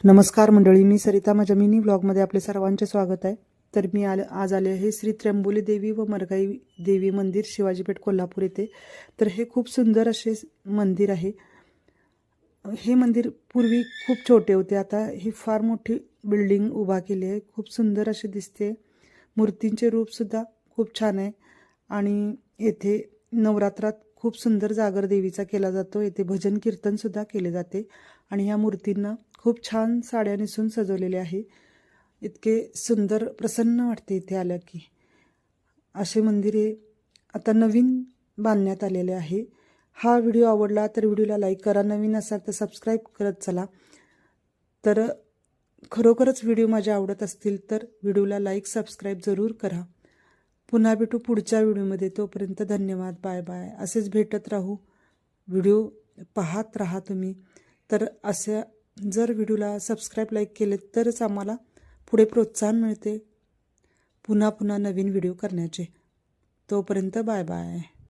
नमस्कार मंडळी, मी सरिता. माझ्या मिनी व्लॉगमध्ये आपले सर्वांचे स्वागत आहे. तर मी आज आले आहे श्री त्र्यंबोली देवी व मरगाई देवी मंदिर, शिवाजी पेठ, कोल्हापूर येथे. तर हे खूप सुंदर असे मंदिर आहे. हे मंदिर पूर्वी खूप छोटे होते, आता ही फार मोठी बिल्डिंग उभा केली आहे. खूप सुंदर असे दिसते. मूर्तींचे रूपसुद्धा खूप छान आहे. आणि येथे नवरात्रात खूप सुंदर जागर देवीचा केला जातो. येथे भजन कीर्तनसुद्धा केले जाते. आणि ह्या मूर्तींना खूप छान साड्या नेसून सजवलेले आहे. इतके सुंदर प्रसन्न वाटते इथे आलं की. असे मंदिरे आता नवीन बांधण्यात आलेले आहे. हा व्हिडिओ आवडला तर व्हिडिओला लाईक करा, नवीन असाल तर सबस्क्राईब करत चला. तर खरोखरच व्हिडिओ माझ्या आवडत असतील तर व्हिडिओला लाईक सबस्क्राईब जरूर करा. पुन्हा भेटू पुढच्या व्हिडिओमध्ये. तोपर्यंत धन्यवाद, बाय बाय. असेच भेटत राहू, व्हिडिओ पाहत राहा तुम्ही. तर असे जर व्हिडिओला सबस्क्राईब लाईक केले तरच आम्हाला पुढे प्रोत्साहन मिळते पुन्हा पुन्हा नवीन व्हिडिओ करण्याचे. तोपर्यंत बाय बाय.